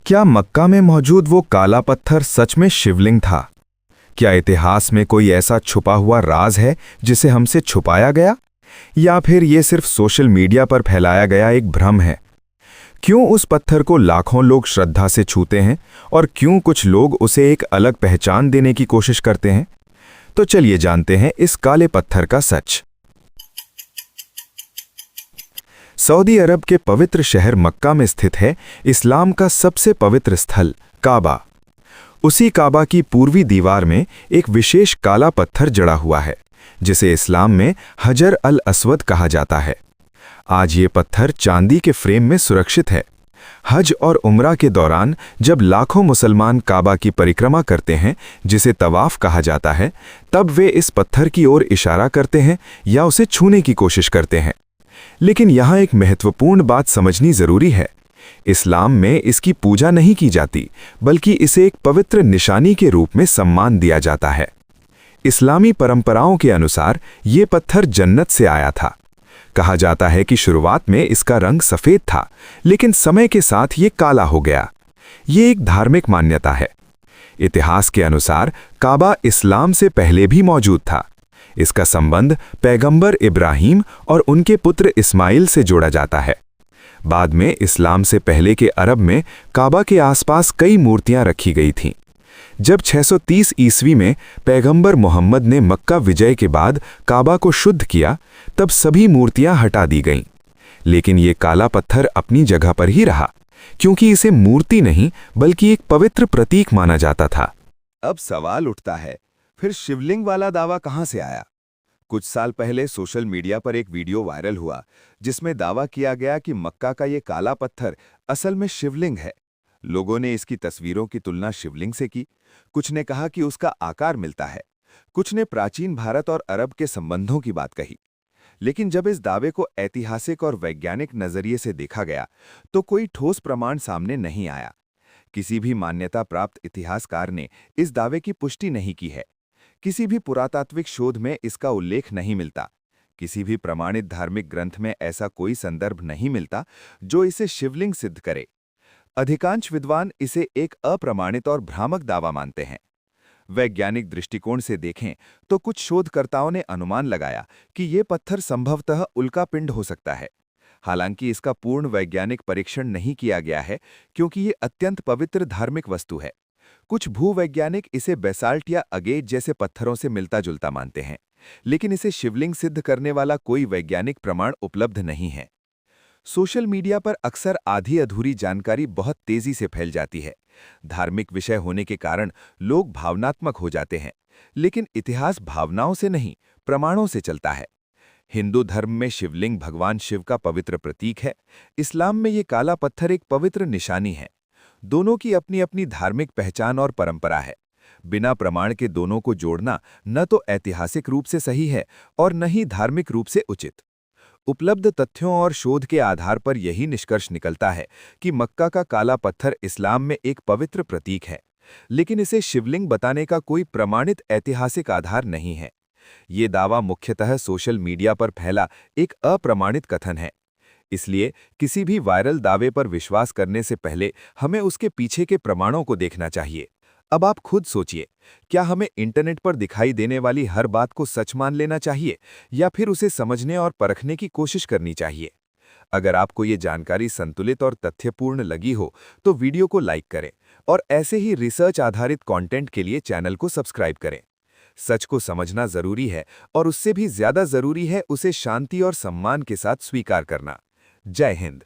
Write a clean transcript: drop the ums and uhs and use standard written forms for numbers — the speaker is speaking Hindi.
क्या मक्का में मौजूद वो काला पत्थर सच में शिवलिंग था? क्या इतिहास में कोई ऐसा छुपा हुआ राज है जिसे हमसे छुपाया गया, या फिर ये सिर्फ सोशल मीडिया पर फैलाया गया एक भ्रम है? क्यों उस पत्थर को लाखों लोग श्रद्धा से छूते हैं और क्यों कुछ लोग उसे एक अलग पहचान देने की कोशिश करते हैं? तो चलिए जानते हैं इस काले पत्थर का सच। सऊदी अरब के पवित्र शहर मक्का में स्थित है इस्लाम का सबसे पवित्र स्थल काबा। उसी काबा की पूर्वी दीवार में एक विशेष काला पत्थर जड़ा हुआ है, जिसे इस्लाम में हजर अल अस्वद कहा जाता है। आज ये पत्थर चांदी के फ्रेम में सुरक्षित है। हज और उम्रा के दौरान जब लाखों मुसलमान काबा की परिक्रमा करते हैं, जिसे तवाफ कहा जाता है, तब वे इस पत्थर की ओर इशारा करते हैं या उसे छूने की कोशिश करते हैं। लेकिन यहाँ एक महत्वपूर्ण बात समझनी जरूरी है। इस्लाम में इसकी पूजा नहीं की जाती, बल्कि इसे एक पवित्र निशानी के रूप में सम्मान दिया जाता है। इस्लामी परंपराओं के अनुसार ये पत्थर जन्नत से आया था। कहा जाता है कि शुरुआत में इसका रंग सफेद था, लेकिन समय के साथ ये काला हो गया। ये एक धार्मिक मान्यता है। इतिहास के अनुसार काबा इस्लाम से पहले भी मौजूद था। इसका संबंध पैगंबर इब्राहिम और उनके पुत्र इस्माइल से जोड़ा जाता है। बाद में इस्लाम से पहले के अरब में काबा के आसपास कई मूर्तियां रखी गई थीं। जब 630 ईस्वी में पैगंबर मोहम्मद ने मक्का विजय के बाद काबा को शुद्ध किया, तब सभी मूर्तियां हटा दी गईं। लेकिन ये काला पत्थर अपनी जगह पर ही रहा, क्योंकि इसे मूर्ति नहीं बल्कि एक पवित्र प्रतीक माना जाता था। अब सवाल उठता है, फिर शिवलिंग वाला दावा कहां से आया? कुछ साल पहले सोशल मीडिया पर एक वीडियो वायरल हुआ, जिसमें दावा किया गया कि मक्का का ये काला पत्थर असल में शिवलिंग है। लोगों ने इसकी तस्वीरों की तुलना शिवलिंग से की। कुछ ने कहा कि उसका आकार मिलता है, कुछ ने प्राचीन भारत और अरब के संबंधों की बात कही। लेकिन जब इस दावे को ऐतिहासिक और वैज्ञानिक नजरिए से देखा गया, तो कोई ठोस प्रमाण सामने नहीं आया। किसी भी मान्यता प्राप्त इतिहासकार ने इस दावे की पुष्टि नहीं की है। किसी भी पुरातात्विक शोध में इसका उल्लेख नहीं मिलता। किसी भी प्रमाणित धार्मिक ग्रंथ में ऐसा कोई संदर्भ नहीं मिलता जो इसे शिवलिंग सिद्ध करे। अधिकांश विद्वान इसे एक अप्रमाणित और भ्रामक दावा मानते हैं। वैज्ञानिक दृष्टिकोण से देखें तो कुछ शोधकर्ताओं ने अनुमान लगाया कि ये पत्थर संभवतः उल्कापिंड हो सकता है। हालांकि इसका पूर्ण वैज्ञानिक परीक्षण नहीं किया गया है, क्योंकि ये अत्यंत पवित्र धार्मिक वस्तु है। कुछ भूवैज्ञानिक इसे बेसाल्ट या अगेट जैसे पत्थरों से मिलता जुलता मानते हैं, लेकिन इसे शिवलिंग सिद्ध करने वाला कोई वैज्ञानिक प्रमाण उपलब्ध नहीं है। सोशल मीडिया पर अक्सर आधी अधूरी जानकारी बहुत तेजी से फैल जाती है। धार्मिक विषय होने के कारण लोग भावनात्मक हो जाते हैं, लेकिन इतिहास भावनाओं से नहीं, प्रमाणों से चलता है। हिंदू धर्म में शिवलिंग भगवान शिव का पवित्र प्रतीक है। इस्लाम में ये काला पत्थर एक पवित्र निशानी है। दोनों की अपनी अपनी धार्मिक पहचान और परंपरा है। बिना प्रमाण के दोनों को जोड़ना न तो ऐतिहासिक रूप से सही है और न ही धार्मिक रूप से उचित। उपलब्ध तथ्यों और शोध के आधार पर यही निष्कर्ष निकलता है कि मक्का का काला पत्थर इस्लाम में एक पवित्र प्रतीक है, लेकिन इसे शिवलिंग बताने का कोई प्रमाणित ऐतिहासिक आधार नहीं है। ये दावा मुख्यतः सोशल मीडिया पर फैला एक अप्रमाणित कथन है। इसलिए किसी भी वायरल दावे पर विश्वास करने से पहले हमें उसके पीछे के प्रमाणों को देखना चाहिए। अब आप खुद सोचिए, क्या हमें इंटरनेट पर दिखाई देने वाली हर बात को सच मान लेना चाहिए या फिर उसे समझने और परखने की कोशिश करनी चाहिए? अगर आपको ये जानकारी संतुलित और तथ्यपूर्ण लगी हो, तो वीडियो को लाइक करें और ऐसे ही रिसर्च आधारित कंटेंट के लिए चैनल को सब्सक्राइब करें। सच को समझना जरूरी है, और उससे भी ज्यादा जरूरी है उसे शांति और सम्मान के साथ स्वीकार करना। जय हिंद।